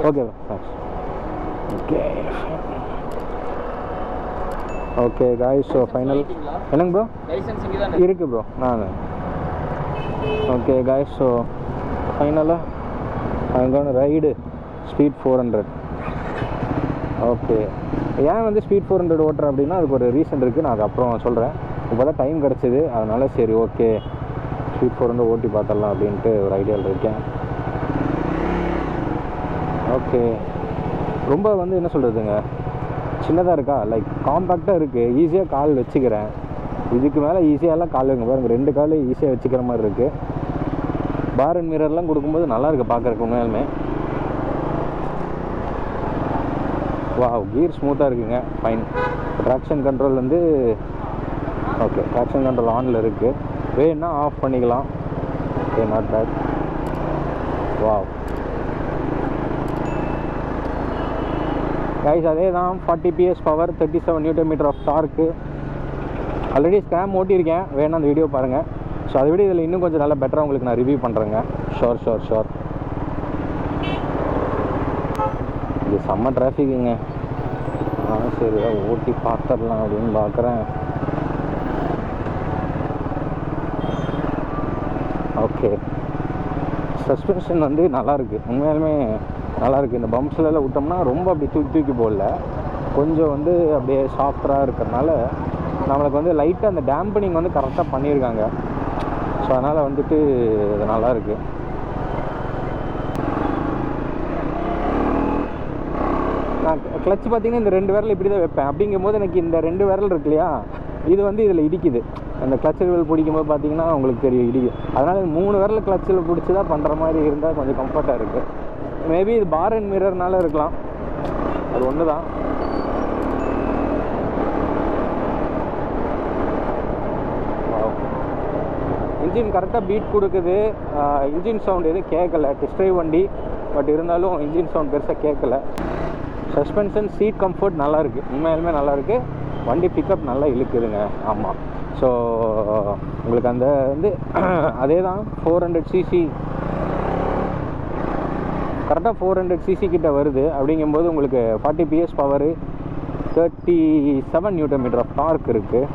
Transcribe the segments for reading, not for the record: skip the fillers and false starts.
Okay bro thanks. Okay okay guys, so final. என்னங்க bro? Licence இங்கே தான் இருக்குது ப்ரோ. நான் ஓகே காய்ஸ், ஸோ ஃபைனலாக அங்கே ரைடு ஸ்பீட் 400. ஓகே, ஏன் வந்து ஸ்பீட் 400 ஓட்டுறேன் அப்படின்னா அதுக்கு ஒரு ரீசன் இருக்குது, நான் அது அப்புறம் சொல்கிறேன். இப்போ தான் டைம் கிடச்சிது, அதனால் சரி ஓகே ஸ்பீட் 400 ஓட்டி பார்த்துடலாம் அப்படின்ட்டு ஒரு ஐடியாவில் இருக்கேன். ஓகே, ரொம்ப வந்து என்ன சொல்கிறதுங்க, சின்னதாக இருக்கா, லைக் காம்பேக்டாக இருக்குது, ஈஸியாக கால் வச்சுக்கிறேன். இதுக்கு மேலே ஈஸியாகலாம் கால் வைங்க பாருங்கள், 2 கால் ஈஸியாக வச்சுக்கிற மாதிரி இருக்குது. பார் அண்ட் மிரர்லாம் கொடுக்கும்போது நல்லாயிருக்கு பார்க்குறக்கு உண்மையாலுமே. வாவ், கீர் ஸ்மூத்தாக இருக்குங்க, ஃபைன். ட்ராக்ஷன் கண்ட்ரோல் வந்து ஓகே, ட்ராக்ஷன் கண்ட்ரோல் ஆனில் இருக்குது, வேணுன்னா ஆஃப் பண்ணிக்கலாம். Okay, not bad. Wow guys, அதே தான் 40 PS power, 37 Nm of torque. Already Scram ஓட்டியிருக்கேன், வேணா அந்த வீடியோ பாருங்கள். ஸோ அதை விட இதில் இன்னும் கொஞ்சம் நல்லா பெட்டராக உங்களுக்கு நான் ரிவ்யூ பண்ணுறேங்க. ஷோர். இது செம்ம டிராஃபிக்குங்க. சரி ஓட்டி பார்த்துடலாம் அப்படின்னு பார்க்குறேன். ஓகே, சஸ்பென்ஷன் வந்து நல்லாயிருக்கு, உண்மையாலுமே நல்லாயிருக்கு. இந்த பம்ப்ஸ்லாம் விட்டோம்னா ரொம்ப அப்படி தூக்கி போடல, கொஞ்சம் வந்து அப்படியே சாஃப்டாக இருக்கிறதுனால நம்மளுக்கு வந்து லைட்டாக அந்த டேம்பனிங் வந்து கரெக்டாக பண்ணியிருக்காங்க. ஸோ அதனால் வந்துட்டு இது நல்லாயிருக்கு. நான் கிளச்சு பார்த்திங்கன்னா இந்த 2 விரல் இப்படி தான் வைப்பேன். அப்படிங்கும்போது எனக்கு இந்த 2 விரல் இருக்கு இல்லையா, இது வந்து இதில் இடிக்குது. அந்த கிளச்சு விரல் பிடிக்கும்போது பார்த்திங்கன்னா உங்களுக்கு தெரியும் இடிக்குது. அதனால் 3 விரல் கிளச்சில் பிடிச்சி தான் பண்ணுற மாதிரி இருந்தால் கொஞ்சம் கம்ஃபர்ட்டாக இருக்குது. மேபி இது பார் அண்ட் மிரர்னால இருக்கலாம், அது ஒன்று தான். இன்ஜின் கரெக்டாக பீட் கொடுக்குது. இன்ஜின் சவுண்ட் எதுவும் கேட்கல, டெஸ்ட் ட்ரைவ் வண்டி, பட் இருந்தாலும் இன்ஜின் சவுண்ட் பெருசாக கேட்கல. சஸ்பென்ஷன், சீட் கம்ஃபர்ட் நல்லாயிருக்கு, உண்மையாலுமே நல்லாயிருக்கு. வண்டி பிக்கப் நல்லா இழுக்குதுங்க. ஆமாம், ஸோ உங்களுக்கு அந்த வந்து அதே தான் 400cc, கரெக்டாக 400cc கிட்ட வருது. அப்படிங்கும்போது உங்களுக்கு 40 PS power, 37 Nm of torque இருக்குது.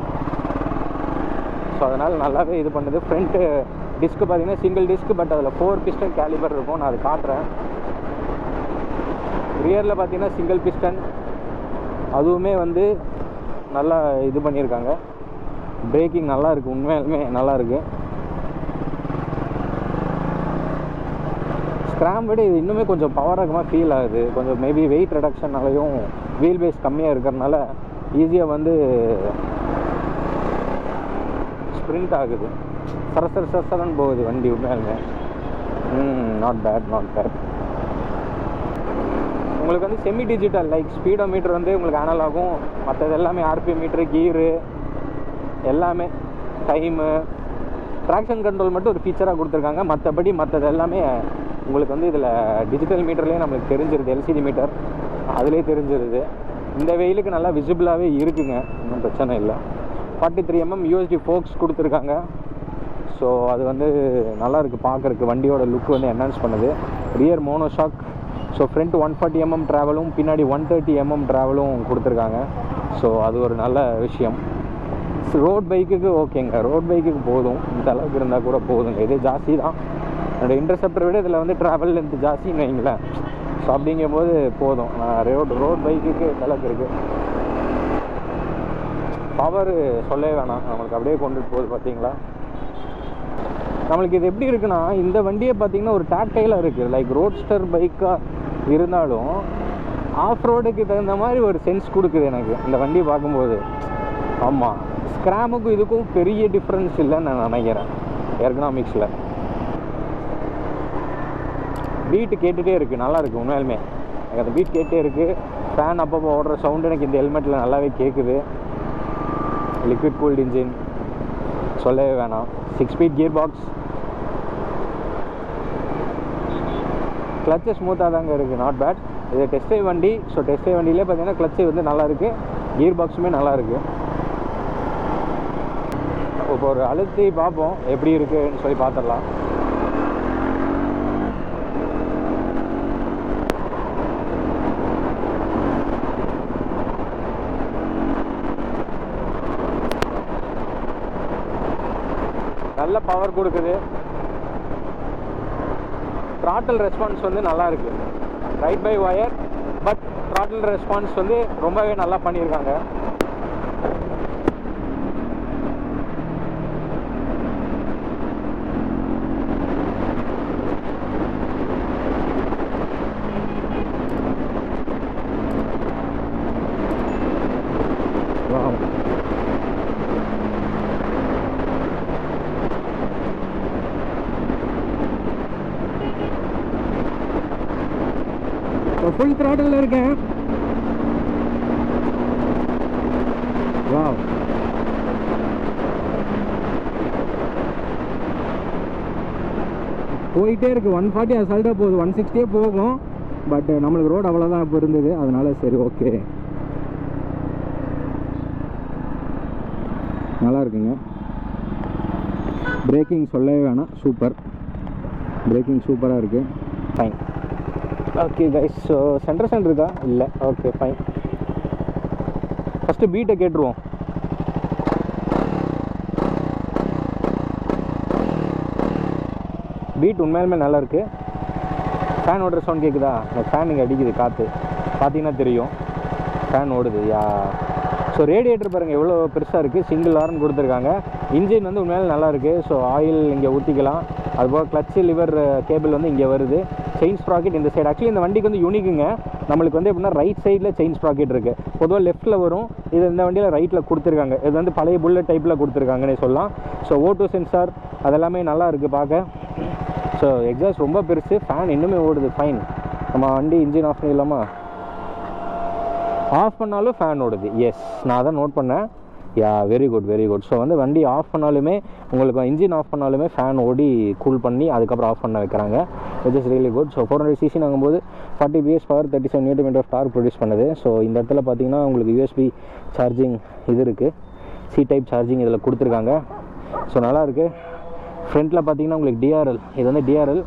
ஸோ அதனால் நல்லாவே இது பண்ணுது. ஃப்ரண்ட்டு டிஸ்க்கு பார்த்திங்கன்னா சிங்கிள் டிஸ்க், பட் அதில் 4 பிஸ்டன் கேலிபர் இருக்கும், நான் அதை காட்டுறேன். ரியரில் பார்த்திங்கன்னா சிங்கிள் பிஸ்டன், அதுவுமே வந்து நல்லா இது பண்ணியிருக்காங்க. பிரேக்கிங் நல்லா இருக்குது, உண்மையாலுமே நல்லாயிருக்கு. ஸ்கிராம் விட இது இன்னுமே கொஞ்சம் பவராகமாக ஃபீல் ஆகுது. கொஞ்சம் மேபி வெயிட் ரிடக்ஷனாலையும் வீல் பேஸ் கம்மியாக இருக்கிறதுனால ஈஸியாக வந்து ஸ்ப்ரிண்ட் ஆகுது, சரசரன்னு போகுது வண்டி உண்மையாலுமே. Not bad. உங்களுக்கு வந்து semi digital, like speedometer வந்து உங்களுக்கு அனலாகும், மற்றது எல்லாமே RPM மீட்ரு, கீரு எல்லாமே, டைமு, ட்ராக்ஷன் கண்ட்ரோல் மட்டும் ஒரு ஃபீச்சராக கொடுத்துருக்காங்க. மற்றது எல்லாமே உங்களுக்கு வந்து இதில் டிஜிட்டல் மீட்டர்லேயே நம்மளுக்கு தெரிஞ்சிருது, LCD மீட்டர் அதிலே தெரிஞ்சிருது. இந்த வெயிலுக்கு நல்லா விசிபிளாகவே இருக்குங்க, ஒன்றும் பிரச்சனை இல்லை. 43 mm USD ஃபோக்ஸ் கொடுத்துருக்காங்க. ஸோ அது வந்து நல்லாயிருக்கு பார்க்குறக்கு, வண்டியோட லுக் வந்து என்ஹான்ஸ் பண்ணுது. Rear monoshock, so front 140 mm ட்ராவலும் பின்னாடி 130 mm ட்ராவலும் கொடுத்துருக்காங்க. ஸோ அது ஒரு நல்ல விஷயம். ரோட் பைக்குக்கு ஓகேங்க, ரோட் பைக்குக்கு போதும், இந்த அளவுக்கு இருந்தால் கூட போதுங்க. இதே ஜாஸ்தி தான், என்னோடய இன்டர்செப்டரை விட இதில் வந்து ட்ராவல் லென்த் ஜாஸ்தின்னு வைங்களேன். ஸோ அப்படிங்கும்போது போதும். ரோட் பைக்குக்கு இந்த அளவுக்கு இருக்குது. பவர் சொல்லவே வேணாம், நம்மளுக்கு அப்படியே கொண்டுட்டு போகுது பார்த்தீங்களா. நம்மளுக்கு இது எப்படி இருக்குன்னா, இந்த வண்டியை பார்த்தீங்கன்னா ஒரு டாக்டைலாக இருக்குது, லைக் ரோட்ஸ்டர் பைக்காக இருந்தாலும் ஆஃப் ரோடுக்கு தகுந்த மாதிரி ஒரு சென்ஸ் கொடுக்குது எனக்கு இந்த வண்டியை பார்க்கும்போது. ஆமாம், ஸ்கிராமுக்கும் இதுக்கும் பெரிய டிஃப்ரென்ஸ் இல்லைன்னு நான் நினைக்கிறேன். எர்கனாமிக்ஸில் பீட்டு கேட்டுகிட்டே இருக்குது, நல்லாயிருக்கு உண்மையாலுமே. எனக்கு அந்த பீட் கேட்டே இருக்குது. ஃபேன் அப்பப்போ ஓடுற சவுண்டு எனக்கு இந்த ஹெல்மெட்டில் நல்லாவே கேட்குது. லிக்விட் கூல்டு இன்ஜின் சொல்லவே வேணாம். 6 ஸ்பீட் கியர் பாக்ஸ், கிளச்சு ஸ்மூத்தாக தாங்க இருக்குது, நாட் பேட். இது டெஸ்ட் ட்ரைவ் வண்டி. ஸோ டெஸ்ட் ட்ரைவ் வண்டியிலே பார்த்தீங்கன்னா கிளச்சு வந்து நல்லாயிருக்கு, கியர் பாக்ஸுமே நல்லாயிருக்கு. இப்போ ஒரு அழுத்தி பார்ப்போம் எப்படி இருக்குன்னு சொல்லி பார்த்துடலாம். நல்ல பவர் கொடுக்குது. த்ராட்டில் ரெஸ்பான்ஸ் வந்து நல்லா இருக்குது. Ride by wire, but throttle response வந்து ரொம்பவே நல்லா பண்ணியிருக்காங்க. ஃபுல் த்ராட்டில் இருக்கேன். வாவ், போயிட்டே இருக்கு. 140 அசால்ட்டாக போகுது. 160 போகும், பட் நம்மளுக்கு ரோடு அவ்வளோதான் இப்போ இருந்தது, அதனால சரி ஓகே நல்லா இருக்குங்க. பிரேக்கிங் சொல்லவே வேணாம், சூப்பர். பிரேக்கிங் சூப்பராக இருக்குது. Fine. Okay guys, so centre இருக்கா? இல்லை. Okay fine. ஃபஸ்ட்டு பீட்டை கேட்டுருவோம். பீட் உண்மையாலுமே நல்லாயிருக்கு. ஃபேன் ஓடுற சவுண்ட் கேட்குதா? இந்த ஃபேன் இங்கே அடிக்குது, காற்று பார்த்தீங்கன்னா தெரியும். ஃபேன் ஓடுது யா. ஸோ ரேடியேட்டர் பாருங்கள் எவ்வளோ பெருசாக இருக்குது. சிங்கிள் ஹார்ன் கொடுத்துருக்காங்க. இன்ஜின் வந்து உண்மையிலே நல்லாயிருக்கு. ஸோ ஆயில் இங்கே ஊற்றிக்கலாம். அதுபோல் கிளச்சு லிவர் கேபிள் வந்து இங்கே வருது. செயின் ஸ்ப்ராக்கெட் இந்த சைடு. ஆக்சுவலி இந்த வண்டிக்கு வந்து யூனிக்குங்க. நம்மளுக்கு வந்து எப்படின்னா ரைட் சைடில் செயின் ஸ்ப்ராக்கெட் இருக்குது. பொதுவாக லெஃப்ட்டில் வரும், இது இந்த வண்டியில் ரைட்டில் கொடுத்துருக்காங்க. இது வந்து பழைய புல்லட் டைப்பில் கொடுத்துருக்காங்கன்னே சொல்லலாம். ஸோ O2 சென்சார் அதெல்லாமே நல்லா இருக்குது பார்க்க. ஸோ எக்ஸாஸ்ட் ரொம்ப பெருசு. ஃபேன் இன்னுமே ஓடுது. ஃபைன். நம்ம வண்டி இன்ஜின் ஆஃப் பண்ணிடலாமா? ஆஃப் பண்ணாலும் ஃபேன் ஓடுது. எஸ், நான் அதை நோட் பண்ணேன். Yeah, very good very good. So வந்து வண்டி ஆஃப் பண்ணாலுமே, உங்களுக்கு இன்ஜின் ஆஃப் பண்ணாலுமே ஃபேன் ஓடி கூல் பண்ணி அதுக்கப்புறம் ஆஃப் பண்ண வைக்கிறாங்க. Which is really good. So 400 cc ஆகும்போது 40 PS power, 37 Nm of torque produce பண்ணுது. ஸோ இந்த இடத்துல பார்த்தீங்கன்னா உங்களுக்கு USB சார்ஜிங் இது இருக்குது. C டைப் சார்ஜிங் இதில் கொடுத்துருக்காங்க. ஸோ நல்லாயிருக்கு. ஃப்ரண்ட்டில் பார்த்தீங்கன்னா உங்களுக்கு DRL, இது வந்து DRL.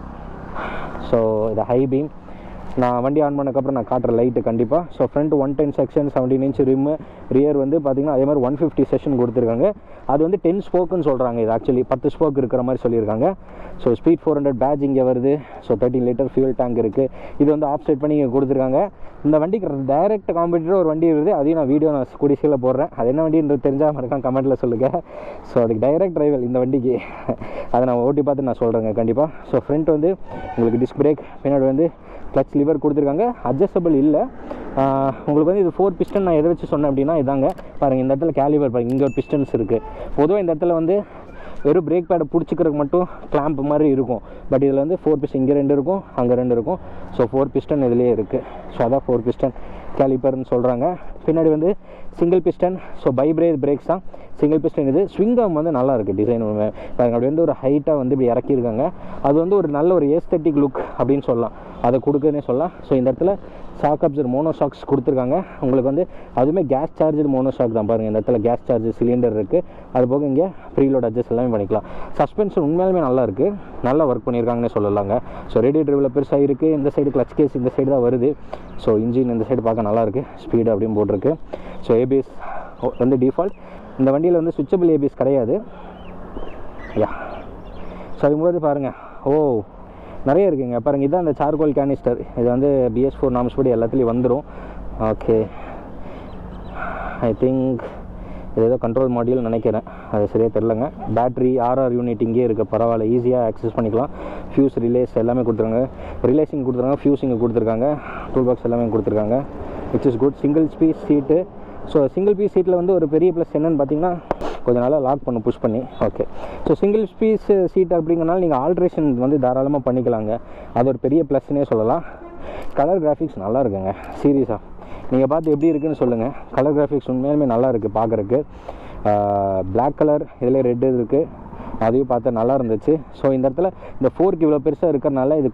ஸோ இது ஹை பீம். நான் வண்டி ஆன் பண்ணக்கப்புறம் நான் காட்டுற லைட்டு கண்டிப்பாக. So front 110 section, 17 inch rim. Rear வந்து பார்த்திங்கன்னா அதே மாதிரி 150 செஷன் கொடுத்துருக்காங்க. அது வந்து 10 ஸ்போக்குன்னு சொல்கிறாங்க. இது ஆக்சுவலி 10 ஸ்போக் இருக்கிற மாதிரி சொல்லியிருக்காங்க. ஸோ ஸ்பீட் 400 பேட்ச் இங்கே வருது. ஸோ 13 லிட்டர் ஃபியூல் டேங்க் இருக்குது. இது வந்து ஆஃப் செட் பண்ணி இங்கே கொடுத்துருக்காங்க. இந்த வண்டிக்கு டைரக்ட் காம்படிட்டர் ஒரு வண்டி இருக்குது. அதையும் நான் வீடியோ நான் கூடிய போடுறேன். அது என்ன வண்டின்றது தெரிஞ்சால் மறக்காம கமெண்ட்டில் சொல்லுங்கள். ஸோ அதுக்கு டைரக்ட் ரைவல் இந்த வண்டிக்கு. அதை நான் ஓட்டி பார்த்து நான் சொல்கிறேங்க கண்டிப்பாக. ஸோ ஃப்ரண்ட் வந்து உங்களுக்கு டிஸ்க் பிரேக், பின்னாடி வந்து கிளச் லிவர் கொடுத்துருக்காங்க. அட்ஜஸ்டபிள் இல்லை. உங்களுக்கு வந்து இது 4 பிஸ்டன். நான் எதை வச்சு சொன்னேன் அப்படின்னா இதாங்க பாருங்கள். இந்த இடத்துல கேலிபர் பாருங்கள், இங்கே ஒரு பிஸ்டன்ஸ் இருக்குது. பொதுவாக இந்த இடத்துல வந்து வெறும் பிரேக் பேடை பிடிச்சிக்கிறதுக்கு மட்டும் கிளாம்ப் மாதிரி இருக்கும். பட் இதில் வந்து 4 பிஸ்டன், இங்கே 2 இருக்கும், அங்கே 2 இருக்கும். ஸோ 4 பிஸ்டன் இதுலேயே இருக்குது. ஸோ அதான் 4 பிஸ்டன் கேலிப்பர்னு சொல்கிறாங்க. பின்னாடி வந்து சிங்கிள் பிஸ்டன். ஸோ பிரேக்ஸ் தான் சிங்கிள் பிஸ்டன். இது ஸ்விங் ஆர்ம் வந்து நல்லா இருக்குது. டிசைன் பாருங்கள், அப்படி வந்து ஒரு ஹைட்டாக வந்து இப்படி இறக்கியிருக்காங்க. அது வந்து ஒரு நல்ல ஒரு ஏஸ்தட்டிக் லுக் அப்படின்னு சொல்லலாம். அதை கொடுக்குதுன்னே சொல்லலாம். ஸோ இந்த இடத்துல ஷாக் அப்சர் மோனோ ஷாக்ஸ் கொடுத்துருக்காங்க. உங்களுக்கு வந்து அதுவுமே கேஸ் சார்ஜர் மோனோ ஷாக் தான். பாருங்கள், இந்த இடத்துல கேஸ் சார்ஜர் சிலிண்டர் இருக்குது. அது போக இங்கே ப்ரீலோட் அட்ஜஸ்ட் எல்லாமே பண்ணிக்கலாம். சஸ்பென்ஷன் உண்மையாலுமே நல்லா இருக்குது. நல்லா ஒர்க் பண்ணியிருக்காங்கன்னே சொல்லலாங்க. ஸோ ரேடியேட்டர் இவ்வளோ பெருசாக இருக்குது. இந்த சைடு கிளச் கேஸ் இந்த சைடு தான் வருது. ஸோ இன்ஜின் இந்த சைடு பார்க்க நல்லாயிருக்கு. ஸ்பீடு அப்படின்னு போட்டிருக்கு. ஸோ ABS வந்து டிஃபால்ட். இந்த வண்டியில் வந்து சுவிட்சபிள் ABS கிடையாது. யா, ஸோ அதும்போது பாருங்கள், ஓ நிறைய இருக்குங்க பாருங்கள். இதுதான் அந்த சார்கோல் கேனிஸ்டர். இது வந்து BS4 நார்ம்ஸ் படி எல்லாத்துலேயும் வந்துடும். ஓகே, ஐ திங்க் இது ஏதோ கண்ட்ரோல் மாடியூல் நினைக்கிறேன், அது சரியாக தெரிலங்க. பேட்ரி RR யூனிட் இங்கே இருக்குது, பரவாயில்ல, ஈஸியாக ஆக்சஸ் பண்ணிக்கலாம். ஃபியூஸ் ரிலேஸ் எல்லாமே கொடுத்துருக்காங்க. ரிலேஸிங் கொடுத்துருக்காங்க, ஃபியூஸிங் கொடுத்துருக்காங்க. டூல் பாக்ஸ் எல்லாமே கொடுத்துருக்காங்க, which is good. Single piece seat. So single piece சீட்டில் வந்து ஒரு பெரிய ப்ளஸ் என்னென்னு பார்த்தீங்கன்னா கொஞ்சம் நாளாக லாக் பண்ண புஷ் பண்ணி. Okay, so single piece seat அப்படிங்கிறனால நீங்கள் ஆல்ட்ரேஷன் வந்து தாராளமாக பண்ணிக்கலாங்க. அது ஒரு பெரிய ப்ளஸ்னே சொல்லலாம். கலர் கிராஃபிக்ஸ் நல்லா இருக்குங்க. சீரியஸாக நீங்கள் பார்த்து எப்படி இருக்குன்னு சொல்லுங்கள். கலர் கிராஃபிக்ஸ் உண்மையாலுமே நல்லா இருக்குது பார்க்குறக்கு. பிளாக் கலர், இதில் ரெட்டு இருக்குது, அதையும் பார்த்தா நல்லா இருந்துச்சு. ஸோ இந்த இடத்துல இந்த ஃபோர்க்கு இவ்வளோ பெருசாக இருக்கிறனால இது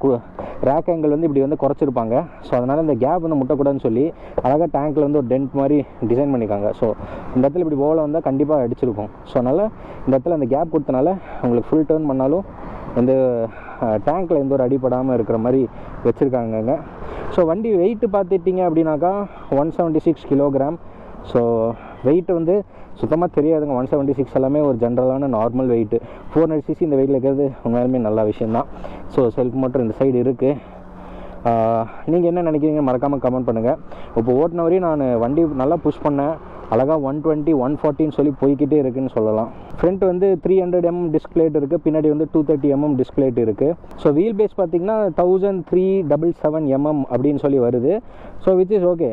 ரேக் ஆங்கிள் வந்து இப்படி வந்து குறைச்சிருப்பாங்க. ஸோ அதனால் இந்த கேப் வந்து முட்டக்கூடாதுன்னு சொல்லி அழகாக டேங்க்கில் வந்து ஒரு டென்ட் மாதிரி டிசைன் பண்ணியிருக்காங்க. ஸோ இந்த இடத்துல இப்படி ஓலை வந்தால் கண்டிப்பாக அடிச்சிருக்கும். ஸோ அதனால் இந்த இடத்துல அந்த கேப் கொடுத்தனால உங்களுக்கு ஃபுல் டர்ன் பண்ணாலும் இந்த டேங்க்கில் எந்த ஒரு அடிப்படாமல் இருக்கிற மாதிரி வச்சுருக்காங்கங்க. ஸோ வண்டி வெயிட்டு பார்த்துட்டிங்க அப்படின்னாக்கா 176 கிலோகிராம். ஸோ வெயிட் வந்து சுத்தமாக தெரியாதுங்க. 176 எல்லாமே ஒரு ஜென்ரலான நார்மல் வெயிட்டு. 400cc இந்த வெயிட்டில் இருக்கிறது உண்மையாலுமே நல்ல விஷயந்தான். ஸோ செல்ஃப் மோட்டர் இந்த சைடு இருக்குது. நீங்கள் என்ன நினைக்கிறீங்க மறக்காமல் கமெண்ட் பண்ணுங்கள். இப்போ ஓட்டின வரையும் நான் வண்டி நல்லா புஷ் பண்ணேன். அழகாக 120 140 சொல்லி போய்கிட்டே இருக்குதுன்னு சொல்லலாம். ஃப்ரண்ட் வந்து 300mm டிஸ்பிளேட் இருக்குது, பின்னாடி வந்து 230mm டிஸ்பிளேட் இருக்குது. ஸோ வீல் பேஸ் பார்த்திங்கன்னா 1377mm அப்படின்னு சொல்லி வருது. So which is okay.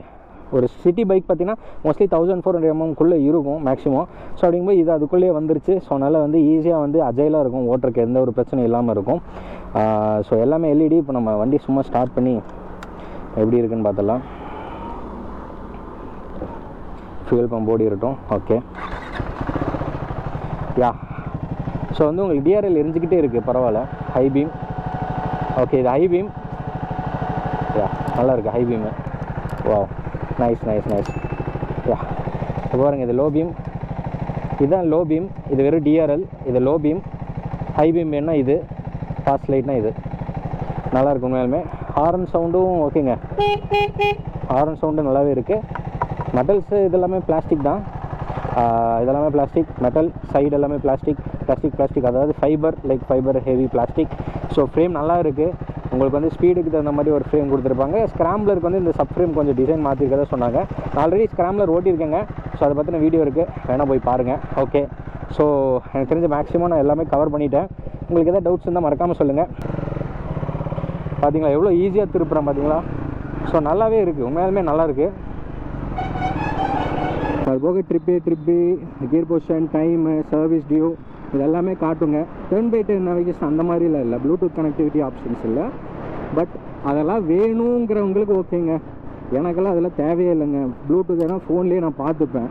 ஒரு சிட்டி பைக் பார்த்திங்கன்னா மோஸ்ட்லி 1400mmக்குள்ளே இருக்கும் மேக்ஸிமம். ஸோ அப்படிங்கும்போது இது அதுக்குள்ளேயே வந்துருச்சு. ஸோ அதனால் வந்து ஈஸியாக வந்து அஜைலாக இருக்கும், ஓட்டுறக்கு எந்த ஒரு பிரச்சனையும் இல்லாமல் இருக்கும். ஸோ எல்லாமே எல்இடி. இப்போ நம்ம வண்டி சும்மா ஸ்டார்ட் பண்ணி எப்படி இருக்குன்னு பார்த்துடலாம். ஃபியூல் பம்ப் ஓடி இருக்கட்டும். Okay yeah. ஸோ வந்து உங்களுக்கு டிஆர்எல் எரிஞ்சிக்கிட்டே இருக்குது, பரவாயில்ல. High beam. ஓகே, இது ஹை பீம். யா, நல்லா இருக்குது ஹை பீமு. வா, நைஸ் நைஸ் நைஸ். யா, இப்போ பாருங்கள், இது லோ பீம். இதுதான் லோ பீம். இது வெறும் டிஆர்எல். இது லோ பீம். ஹை பீம் வேணா இது, ஃபாஸ்ட் லைட்னா இது. நல்லாயிருக்கும் உண்மையாலுமே. ஹாரன் சவுண்டும் ஓகேங்க. ஹாரன் சவுண்டு நல்லாவே இருக்குது. மெட்டல்ஸு இதெல்லாமே பிளாஸ்டிக் தான். இதெல்லாமே பிளாஸ்டிக். மெட்டல் சைடு எல்லாமே பிளாஸ்டிக். அதாவது fibre heavy plastic. So frame நல்லா இருக்குது. உங்களுக்கு வந்து ஸ்பீடுக்கு தகுந்த மாதிரி ஒரு ஃப்ரேம் கொடுத்துருப்பாங்க. ஸ்க்ராம்லருக்கு வந்து இந்த சப் ஃப்ரேம் கொஞ்சம் டிசைன் மாற்றிருக்கதா சொன்னாங்க. நான் ஆல்ரெடி ஸ்க்ராம்லர் ஓட்டியிருக்கேங்க. ஸோ அதை பற்றின வீடியோ இருக்குது, வேணால் போய் பாருங்கள். ஓகே, ஸோ எனக்கு தெரிஞ்ச மேக்ஸிமம் நான் எல்லாமே கவர் பண்ணிட்டேன். உங்களுக்கு எதாவது டவுட்ஸ் இருந்தால் மறக்காமல் சொல்லுங்கள். பார்த்தீங்களா எவ்வளோ ஈஸியாக திருப்புறேன் பார்த்தீங்களா? ஸோ நல்லாவே இருக்குது, உண்மையாலுமே நல்லாயிருக்கு. அது போக trip gear position, time, service due இது எல்லாமே காட்டுங்க. 10x10 நேவிகேஷன் அந்த மாதிரிலாம் இல்லை, ப்ளூடூத் கனெக்டிவிட்டி ஆப்ஷன்ஸ் இல்லை. பட் அதெல்லாம் வேணுங்கிறவங்களுக்கு ஓகேங்க. எனக்கெல்லாம் அதெல்லாம் தேவையே இல்லைங்க. ப்ளூடூத் ஏன்னா ஃபோன்லேயே நான் பார்த்துப்பேன்.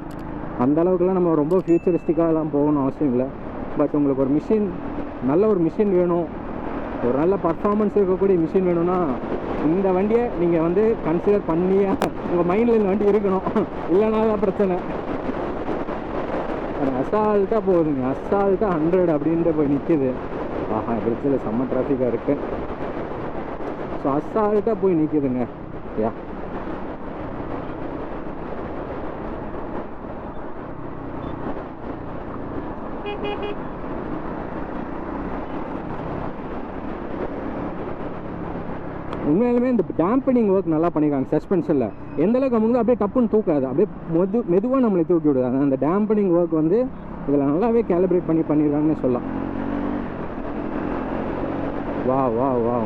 அந்த அளவுக்குலாம் நம்ம ரொம்ப ஃபியூச்சரிஸ்டிக்காகலாம் போகணும் அவசியம் இல்லை. பட் உங்களுக்கு ஒரு மிஷின், நல்ல ஒரு மிஷின் வேணும், ஒரு நல்ல பர்ஃபார்மன்ஸ் இருக்கக்கூடிய மிஷின் வேணும்னா இந்த வண்டியை நீங்கள் வந்து கன்சிடர் பண்ணியே உங்கள் மைண்டில் இந்த வண்டி இருக்கணும். இல்லைனா தான் பிரச்சனை. அசால்ட்டாக போகுதுங்க, அசால்ட்டாக 100 அப்படின்ட்டு போய் நிற்கிது. ஆஹா, பிரிட்ஜில் செம்ம டிராஃபிக்காக இருக்குது. ஸோ அசால்ட்டாக போய் நிற்கிதுங்க. யா, உண்மையாலுமே இந்த டேம்பனிங் ஒர்க் நல்லா பண்ணியிருக்காங்க. சஸ்பென்ஷனில் எந்தளவுக்கு அவங்க அப்படியே டப்புன்னு தூக்காது, அப்படியே மெதுவாக நம்மளை தூக்கி விடுவாங்க. அந்த டேம்பனிங் ஒர்க் வந்து இதில் நல்லாவே கேலிப்ரேட் பண்ணியிருக்காங்கன்னு சொல்லலாம். வா வா வா,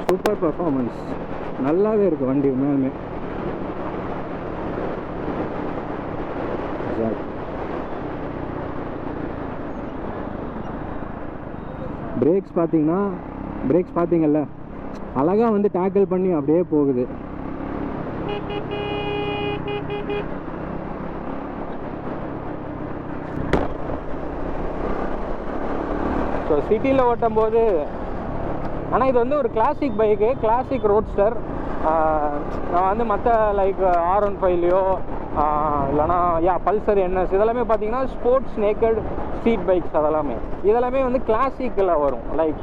சூப்பர் பர்ஃபார்மன்ஸ். நல்லாவே இருக்குது வண்டி உண்மையாலுமே. பிரேக்ஸ் பார்த்தீங்கல்ல, அழகாக வந்து டேக்கிள் பண்ணி அப்படியே போகுது. ஸோ சிட்டியில் ஓட்டும் போது, ஆனால் இது வந்து ஒரு கிளாசிக் பைக்கு, கிளாசிக் ரோட்ஸ்டர். நான் வந்து மற்ற லைக் R15லையோ இல்லைனா பல்சர் NS இதெல்லாமே பார்த்தீங்கன்னா ஸ்போர்ட்ஸ் நேக்கட் ஸ்ட்ரீட் பைக்ஸ் இதெல்லாமே வந்து கிளாசிக்கில் வரும். லைக்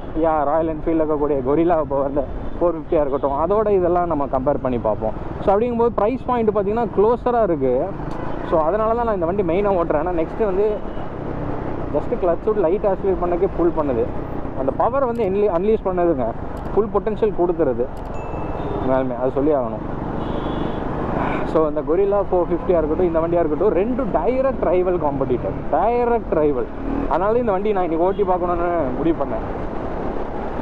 ராயல் என்ஃபீல்டில் இருக்கக்கூடிய கொரில்லா இப்போ வந்து 450 இருக்கட்டும், அதோட இதெல்லாம் நம்ம கம்பேர் பண்ணி பார்ப்போம். ஸோ அப்படிங்கும்போது ப்ரைஸ் பாயிண்ட் பார்த்தீங்கன்னா க்ளோஸராக இருக்குது. ஸோ அதனால தான் நான் இந்த வண்டி மெயினாக ஓட்டுறேன். ஏன்னா நெக்ஸ்ட்டு வந்து ஜஸ்ட்டு கிளச் விட்டு லைட் ஆக்சிலேட் பண்ணக்கே புல் பண்ணுது. அந்த பவர் வந்து அன்லீஸ் பண்ணதுங்க, ஃபுல் பொட்டன்ஷியல் கொடுத்துருது மேலுமே, அது சொல்லி ஆகணும். ஸோ இந்த கொரில்லா 450 இருக்கட்டும், இந்த வண்டியாக இருக்கட்டும், ரெண்டும் direct rival competitor, direct rival. அதனால இந்த வண்டி நான் இன்றைக்கி ஓட்டி பார்க்கணுன்னு முடிவு பண்ணேன்.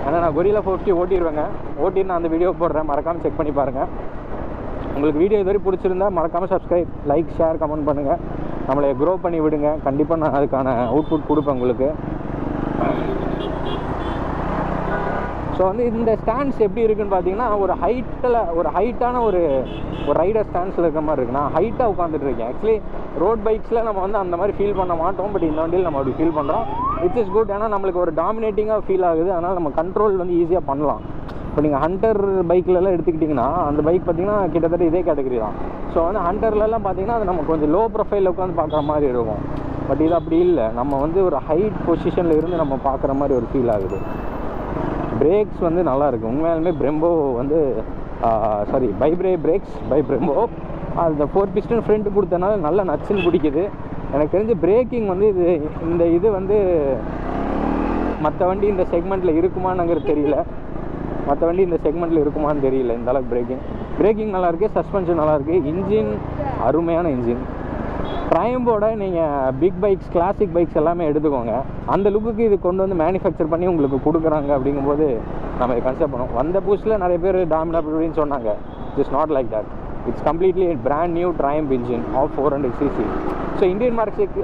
ஏன்னா நான் கொரில்லா 450 ஓட்டிடுவேங்க. ஓட்டின்னு நான் அந்த வீடியோ போடுறேன், மறக்காமல் செக் பண்ணி பாருங்கள். உங்களுக்கு வீடியோ இதுவரை பிடிச்சிருந்தா மறக்காமல் சப்ஸ்கிரைப், லைக், ஷேர், கமெண்ட் பண்ணுங்கள். நம்மளை க்ரோ பண்ணி விடுங்க. கண்டிப்பாக நான் அதுக்கான அவுட்புட் கொடுப்பேன் உங்களுக்கு. ஸோ வந்து இந்த ஸ்டாண்ட்ஸ் எப்படி இருக்குன்னு பார்த்தீங்கன்னா, ஒரு ஹைட்டான ஒரு ரைடர் ஸ்டாண்ட்ஸில் இருக்கிற மாதிரி இருக்குது. நான் ஹைட்டாக உட்காந்துட்டு இருக்கேன். ஆக்சுவலி ரோட் பைக்ஸில் நம்ம வந்து அந்த மாதிரி ஃபீல் பண்ண மாட்டோம். பட் இந்த வண்டியில் நம்ம அப்படி ஃபீல் பண்ணுறோம். Which is good. ஏன்னா நம்மளுக்கு ஒரு டாமினேட்டிங்காக ஃபீல் ஆகுது. அதனால் நம்ம கண்ட்ரோல் வந்து ஈஸியாக பண்ணலாம். இப்போ நீங்கள் ஹண்டர் பைக்கிலலாம் எடுத்துக்கிட்டிங்கன்னா, அந்த பைக் பார்த்திங்கன்னா கிட்டத்தட்ட இதே கேட்டகரி தான். ஸோ வந்து ஹண்டர்லலாம் பார்த்திங்கன்னா அது நம்ம கொஞ்சம் லோ ப்ரொஃபைலில் உட்காந்து பார்க்குற மாதிரி இருக்கும். பட் இது அப்படி இல்லை. நம்ம வந்து ஒரு ஹைட் பொசிஷனில் இருந்து நம்ம பார்க்குற மாதிரி ஒரு ஃபீல் ஆகுது. பிரேக்ஸ் வந்து நல்லாயிருக்கு உண்மையாலுமே. பிரேம்போ வந்து சாரி பிரேக்ஸ் பை பிரேம்போ. அந்த 4 பிஸ்டன் ஃப்ரண்ட் கொடுத்தனால நல்லா நச்சுன்னு பிடிக்குது. எனக்கு தெரிஞ்ச பிரேக்கிங் வந்து இது வந்து மற்ற வண்டி இந்த செக்மெண்ட்டில் இருக்குமானுங்கிறது தெரியல. மற்ற வண்டி இந்த செக்மெண்ட்டில் இருக்குமான்னு தெரியல. இந்த அளவுக்கு பிரேக்கிங் நல்லாயிருக்கு, சஸ்பென்ஷன் நல்லாயிருக்கு, இன்ஜின் அருமையான இன்ஜின். ட்ரையம்போட நீங்கள் பிக் பைக்ஸ், கிளாசிக் பைக்ஸ் எல்லாமே எடுத்துக்கோங்க. அந்த லுக்குக்கு இது கொண்டு வந்து மேனுஃபேக்சர் பண்ணி உங்களுக்கு கொடுக்குறாங்க. அப்படிங்கும்போது நம்ம இதை கன்சிடர் பண்ணுவோம். வந்த புதுசில் நிறைய பேர் டாமினா அப்படின்னு சொன்னாங்க. It's not like that. It's completely brand new triumph engine off 400cc. So Indian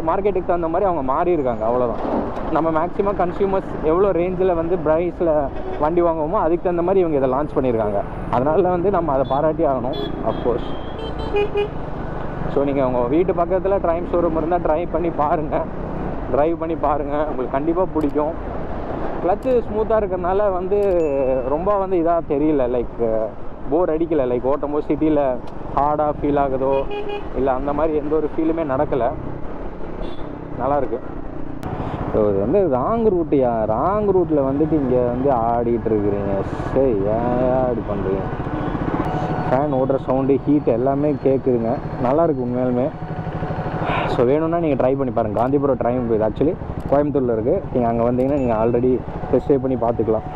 மார்க்கெட்டுக்கு தகுந்த மாதிரி அவங்க மாறி இருக்காங்க, அவ்வளோதான். நம்ம மேக்ஸிமம் கன்சியூமர்ஸ் எவ்வளோ ரேஞ்சில் வந்து ப்ரைஸில் வண்டி வாங்குவோமோ அதுக்கு தகுந்த மாதிரி இவங்க இதை லான்ச் பண்ணியிருக்காங்க. அதனால் வந்து நம்ம அதை பாராட்டி ஆகணும், அஃப்கோர்ஸ். ஸோ நீங்கள் உங்கள் வீட்டு பக்கத்தில் ட்ரையம்ப் ஷோரூம் இருந்தால் ட்ரைவ் பண்ணி பாருங்கள், உங்களுக்கு கண்டிப்பாக பிடிக்கும். கிளச்சு ஸ்மூத்தாக இருக்கிறதுனால வந்து ரொம்ப வந்து இதாக தெரியல, லைக் போர் அடிக்கலை. லைக் ஓட்டும் போது சிட்டியில் ஹார்டாக ஃபீல் ஆகுதோ இல்லை அந்த மாதிரி எந்த ஒரு ஃபீலுமே நடக்கலை, நல்லாயிருக்கு. ஸோ இது வந்து ராங் ரூட்டில் வந்துட்டு இங்கே வந்து ஆடிட்டு இருக்கிறீங்க. சரி, ஏன் இப்படி பண்ணுறீங்க? ஃபேன் ஓடுற சவுண்டு, ஹீட் எல்லாமே கேட்குதுங்க, நல்லாயிருக்கு உண்மையாலுமே. ஸோ வேணும்னா நீங்கள் ட்ரை பண்ணி பாருங்கள். காந்திபுரம் ட்ரையம்ப் இது ஆக்சுவலி கோயம்புத்தூரில் இருக்குது. நீங்கள் அங்கே வந்தீங்கன்னா நீங்கள் ஆல்ரெடி டெஸ்ட் ட்ரைவ் பண்ணி பார்த்துக்கலாம்.